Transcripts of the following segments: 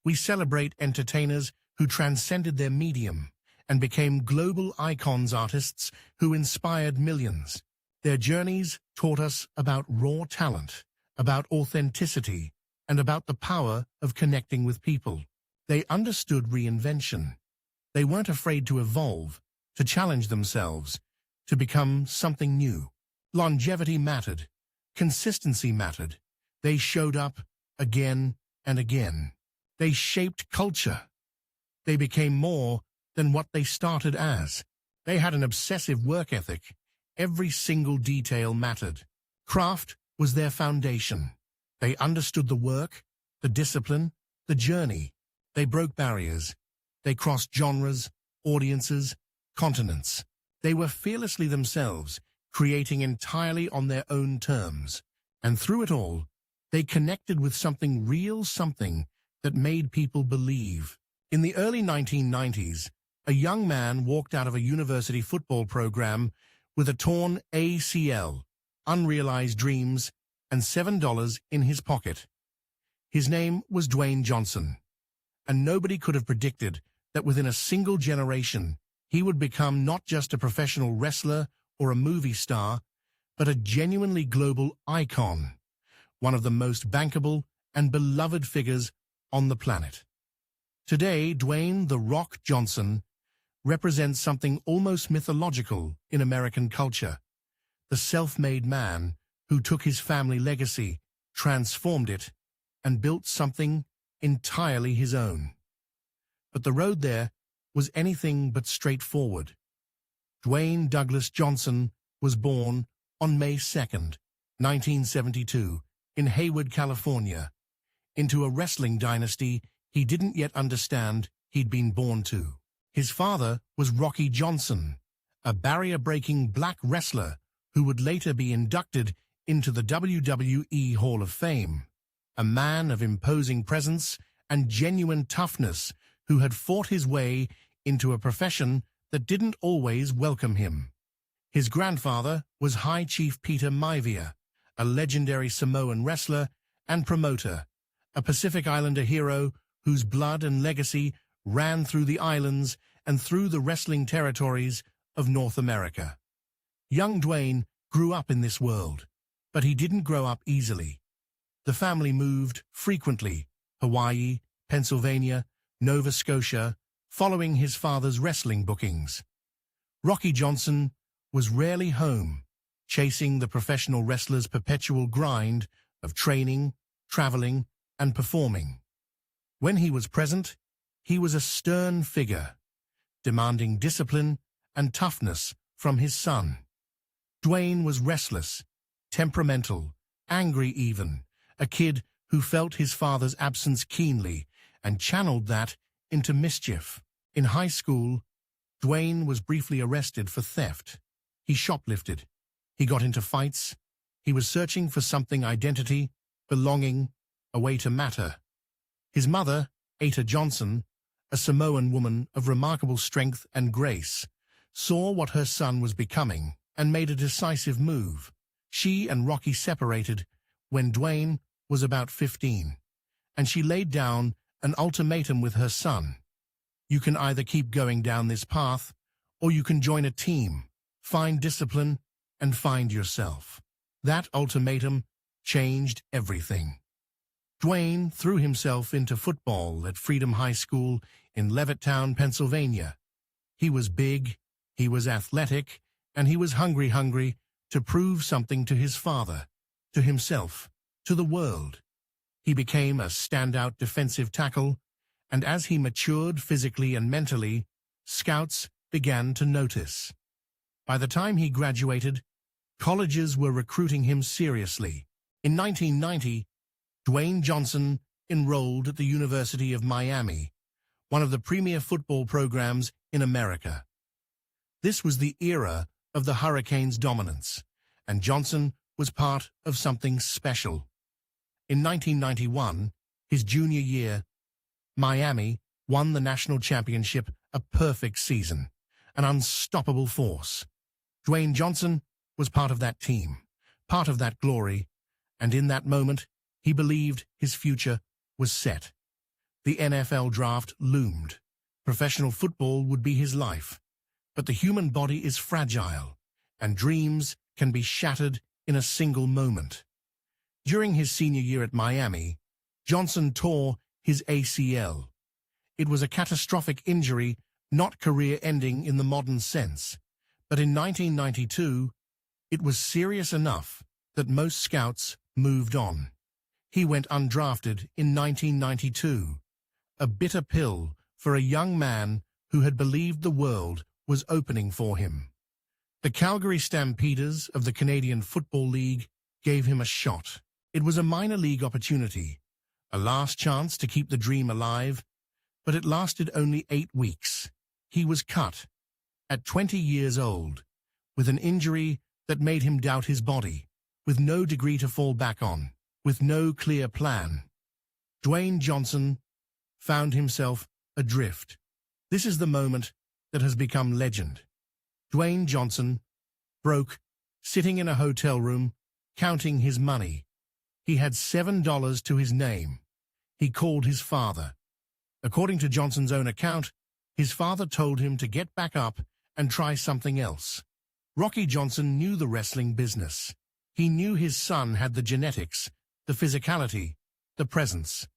we celebrate entertainers who transcended their medium and became global icons, artists who inspired millions. Their journeys taught us about raw talent, about authenticity, and about the power of connecting with people. They understood reinvention. They weren't afraid to evolve, to challenge themselves, to become something new. Longevity mattered. Consistency mattered. They showed up again and again. They shaped culture. They became more than what they started as. They had an obsessive work ethic. Every single detail mattered. Craft was their foundation. They understood the work, the discipline, the journey. They broke barriers. They crossed genres, audiences, continents. They were fearlessly themselves, creating entirely on their own terms. And through it all, they connected with something real, something that made people believe. In the early 1990s, a young man walked out of a university football program with a torn ACL, unrealized dreams, and $7 in his pocket. His name was Dwayne Johnson, and nobody could have predicted that within a single generation, he would become not just a professional wrestler or a movie star, but a genuinely global icon, one of the most bankable and beloved figures on the planet. Today, Dwayne "The Rock" Johnson represents something almost mythological in American culture. The self-made man who took his family legacy, transformed it, and built something entirely his own. But the road there was anything but straightforward. Dwayne Douglas Johnson was born on May 2nd, 1972, in Hayward, California, into a wrestling dynasty he didn't yet understand he'd been born to. His father was Rocky Johnson, a barrier-breaking black wrestler who would later be inducted into the WWE Hall of Fame, a man of imposing presence and genuine toughness who had fought his way into a profession that didn't always welcome him. His grandfather was High Chief Peter Maivia, a legendary Samoan wrestler and promoter, a Pacific Islander hero whose blood and legacy ran through the islands and through the wrestling territories of North America. Young Dwayne grew up in this world, but he didn't grow up easily. The family moved frequently, Hawaii, Pennsylvania, Nova Scotia, following his father's wrestling bookings. Rocky Johnson was rarely home, chasing the professional wrestler's perpetual grind of training, traveling, and performing. When he was present, he was a stern figure, demanding discipline and toughness from his son. Dwayne was restless, temperamental, angry even, a kid who felt his father's absence keenly and channeled that into mischief. In high school, Dwayne was briefly arrested for theft. He shoplifted. He got into fights. He was searching for something: identity, belonging, a way to matter. His mother, Ata Johnson, a Samoan woman of remarkable strength and grace, saw what her son was becoming and made a decisive move. She and Rocky separated when Dwayne was about 15, and she laid down an ultimatum with her son. You can either keep going down this path, or you can join a team, find discipline, and find yourself. That ultimatum changed everything. Dwayne threw himself into football at Freedom High School in Levittown, Pennsylvania. He was big, he was athletic, and he was hungry to prove something to his father, to himself, to the world. He became a standout defensive tackle, and as he matured physically and mentally, scouts began to notice. By the time he graduated, colleges were recruiting him seriously. In 1990, Dwayne Johnson enrolled at the University of Miami, one of the premier football programs in America. This was the era of the Hurricanes' dominance, and Johnson was part of something special. In 1991, his junior year, Miami won the national championship, a perfect season, an unstoppable force. Dwayne Johnson was part of that team, part of that glory, and in that moment, he believed his future was set. The NFL draft loomed. Professional football would be his life. But the human body is fragile, and dreams can be shattered in a single moment. During his senior year at Miami, Johnson tore his ACL. It was a catastrophic injury, not career-ending in the modern sense. But in 1992, it was serious enough that most scouts moved on. He went undrafted in 1992, a bitter pill for a young man who had believed the world was opening for him. The Calgary Stampeders of the Canadian Football League gave him a shot. It was a minor league opportunity, a last chance to keep the dream alive, but it lasted only 8 weeks. He was cut, at 20 years old, with an injury that made him doubt his body, with no degree to fall back on, with no clear plan. Dwayne Johnson found himself adrift. This is the moment that has become legend. Dwayne Johnson, broke, sitting in a hotel room, counting his money. He had $7 to his name. He called his father. According to Johnson's own account, his father told him to get back up and try something else. Rocky Johnson knew the wrestling business. He knew his son had the genetics, the physicality, the presence.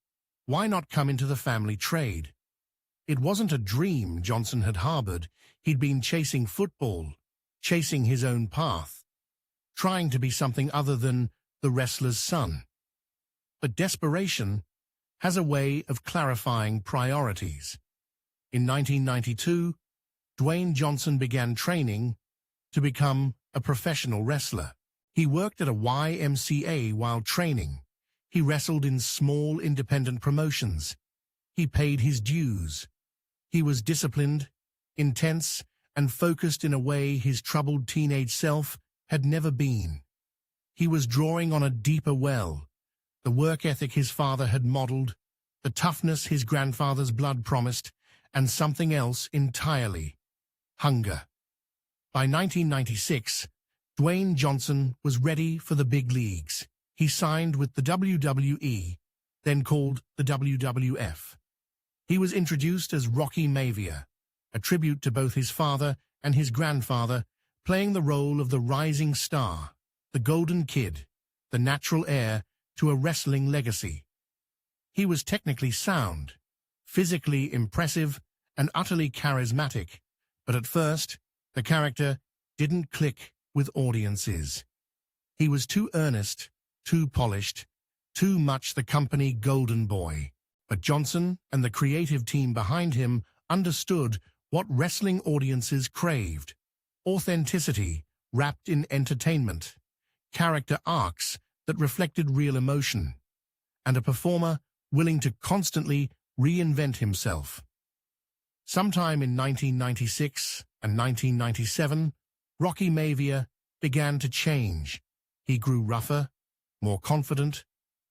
Why not come into the family trade? It wasn't a dream Johnson had harbored. He'd been chasing football, chasing his own path, trying to be something other than the wrestler's son. But desperation has a way of clarifying priorities. In 1992, Dwayne Johnson began training to become a professional wrestler. He worked at a YMCA while training. He wrestled in small independent promotions. He paid his dues. He was disciplined, intense, and focused in a way his troubled teenage self had never been. He was drawing on a deeper well, the work ethic his father had modeled, the toughness his grandfather's blood promised, and something else entirely: hunger. By 1996, Dwayne Johnson was ready for the big leagues. He signed with the WWE, then called the WWF. He was introduced as Rocky Maivia, a tribute to both his father and his grandfather, playing the role of the rising star, the golden kid, the natural heir to a wrestling legacy. He was technically sound, physically impressive, and utterly charismatic, but at first, the character didn't click with audiences. He was too earnest, too polished, too much the company golden boy. But Johnson and the creative team behind him understood what wrestling audiences craved: authenticity wrapped in entertainment, character arcs that reflected real emotion, and a performer willing to constantly reinvent himself. Sometime in 1996 and 1997, Rocky Maivia began to change. He grew rougher, more confident,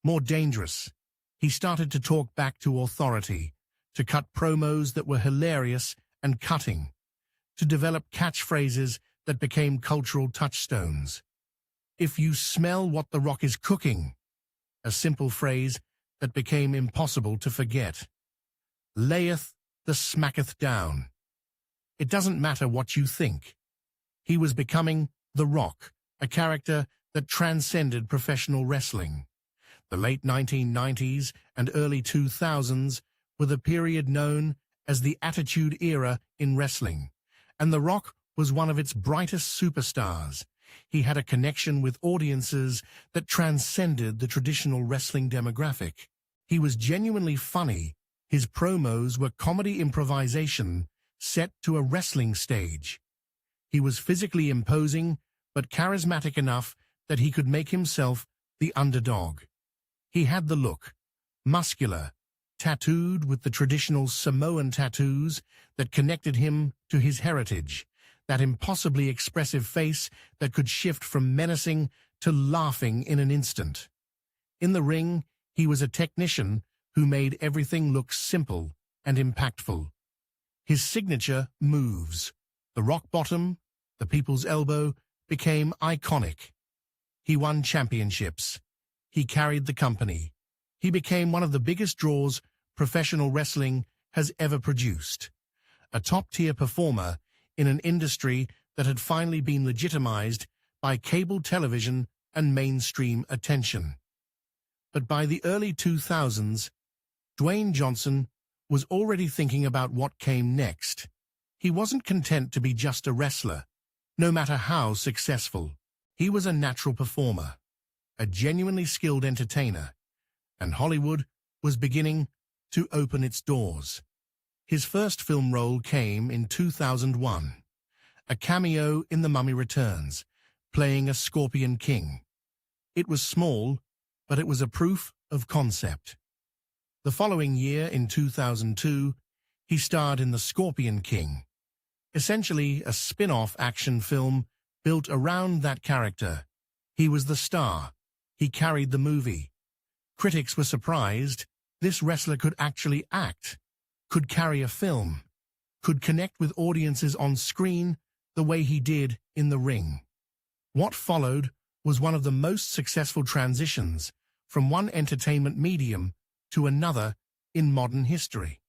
more dangerous. He started to talk back to authority, to cut promos that were hilarious and cutting, to develop catchphrases that became cultural touchstones. "If you smell what the Rock is cooking," a simple phrase that became impossible to forget. "Layeth the smacketh down. It doesn't matter what you think." He was becoming The Rock, a character that transcended professional wrestling. The late 1990s and early 2000s were the period known as the Attitude Era in wrestling, and The Rock was one of its brightest superstars. He had a connection with audiences that transcended the traditional wrestling demographic. He was genuinely funny. His promos were comedy improvisation set to a wrestling stage. He was physically imposing, but charismatic enough that he could make himself the underdog. He had the look, muscular, tattooed with the traditional Samoan tattoos that connected him to his heritage, that impossibly expressive face that could shift from menacing to laughing in an instant. In the ring, he was a technician who made everything look simple and impactful. His signature moves, the rock bottom, the people's elbow, became iconic. He won championships. He carried the company. He became one of the biggest draws professional wrestling has ever produced. A top-tier performer in an industry that had finally been legitimized by cable television and mainstream attention. But by the early 2000s, Dwayne Johnson was already thinking about what came next. He wasn't content to be just a wrestler, no matter how successful. He was a natural performer, a genuinely skilled entertainer, and Hollywood was beginning to open its doors. His first film role came in 2001, a cameo in The Mummy Returns, playing a Scorpion King. It was small, but it was a proof of concept. The following year, in 2002, he starred in The Scorpion King, essentially a spin-off action film built around that character. He was the star. He carried the movie. Critics were surprised. This wrestler could actually act, could carry a film, could connect with audiences on screen the way he did in the ring. What followed was one of the most successful transitions from one entertainment medium to another in modern history.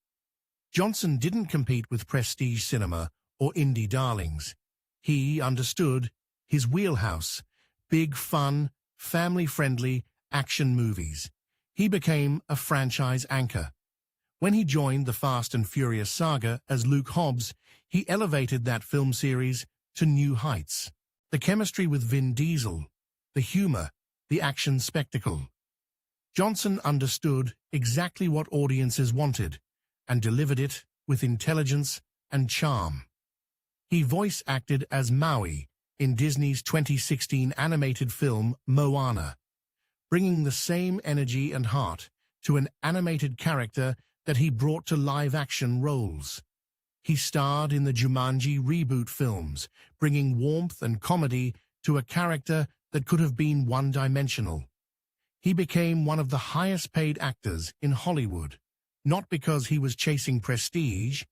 Johnson didn't compete with prestige cinema or indie darlings. He understood his wheelhouse: big, fun, family-friendly action movies. He became a franchise anchor. When he joined the Fast and Furious saga as Luke Hobbs, he elevated that film series to new heights. The chemistry with Vin Diesel, the humor, the action spectacle. Johnson understood exactly what audiences wanted and delivered it with intelligence and charm. He voice-acted as Maui in Disney's 2016 animated film Moana, bringing the same energy and heart to an animated character that he brought to live-action roles. He starred in the Jumanji reboot films, bringing warmth and comedy to a character that could have been one-dimensional. He became one of the highest-paid actors in Hollywood, not because he was chasing prestige,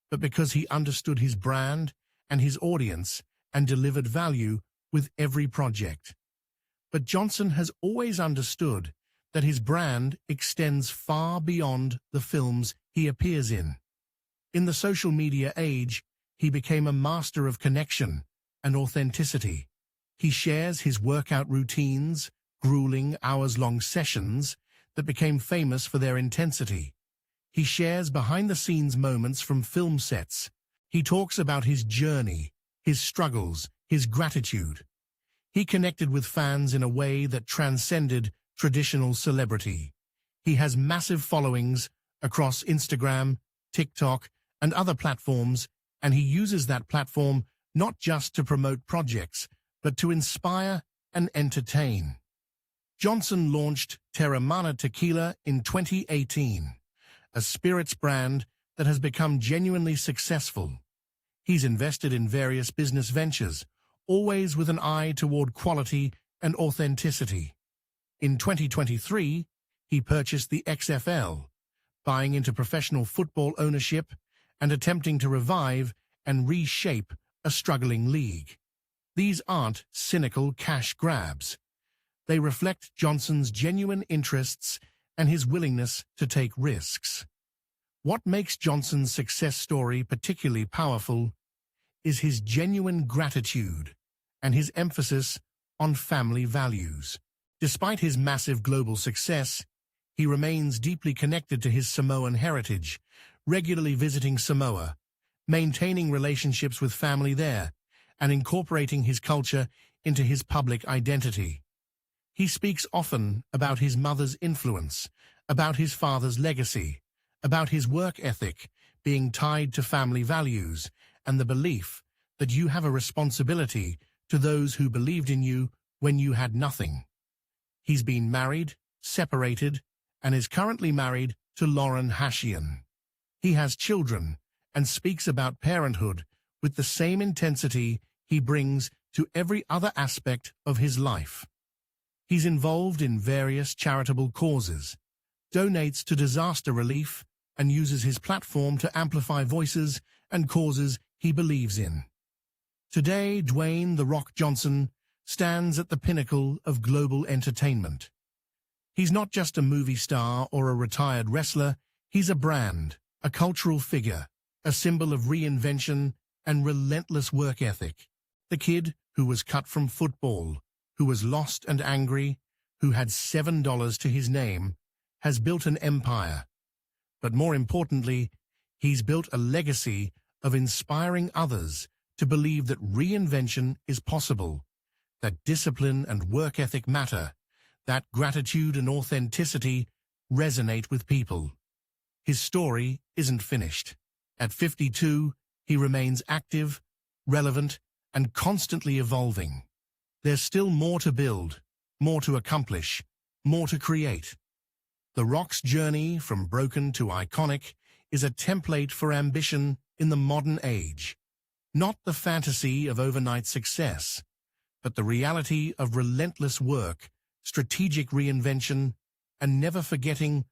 but because he understood his brand and his audience and delivered value with every project. But Johnson has always understood that his brand extends far beyond the films he appears in. In the social media age, he became a master of connection and authenticity. He shares his workout routines, grueling hours-long sessions that became famous for their intensity. He shares behind-the-scenes moments from film sets. He talks about his journey, his struggles, his gratitude. He connected with fans in a way that transcended traditional celebrity. He has massive followings across Instagram, TikTok, and other platforms, and he uses that platform not just to promote projects, but to inspire and entertain. Johnson launched Teremana Tequila in 2018, a spirits brand that has become genuinely successful. He's invested in various business ventures, always with an eye toward quality and authenticity. In 2023, he purchased the XFL, buying into professional football ownership and attempting to revive and reshape a struggling league. These aren't cynical cash grabs. They reflect Johnson's genuine interests and his willingness to take risks. What makes Johnson's success story particularly powerful is his genuine gratitude and his emphasis on family values. Despite his massive global success, he remains deeply connected to his Samoan heritage, regularly visiting Samoa, maintaining relationships with family there, and incorporating his culture into his public identity. He speaks often about his mother's influence, about his father's legacy, about his work ethic being tied to family values, and the belief that you have a responsibility to those who believed in you when you had nothing. He's been married, separated, and is currently married to Lauren Hashian. He has children and speaks about parenthood with the same intensity he brings to every other aspect of his life. He's involved in various charitable causes, donates to disaster relief, and uses his platform to amplify voices and causes he believes in. Today, Dwayne "The Rock" Johnson stands at the pinnacle of global entertainment. He's not just a movie star or a retired wrestler, He's a brand, a cultural figure, a symbol of reinvention and relentless work ethic. The kid who was cut from football, who was lost and angry, who had $7 to his name, has built an empire. But more importantly, he's built a legacy of inspiring others to believe that reinvention is possible, that discipline and work ethic matter, that gratitude and authenticity resonate with people. His story isn't finished. At 52, he remains active, relevant, and constantly evolving. There's still more to build, more to accomplish, more to create. The Rock's journey from broken to iconic is a template for ambition in the modern age. Not the fantasy of overnight success, but the reality of relentless work, strategic reinvention, and never forgetting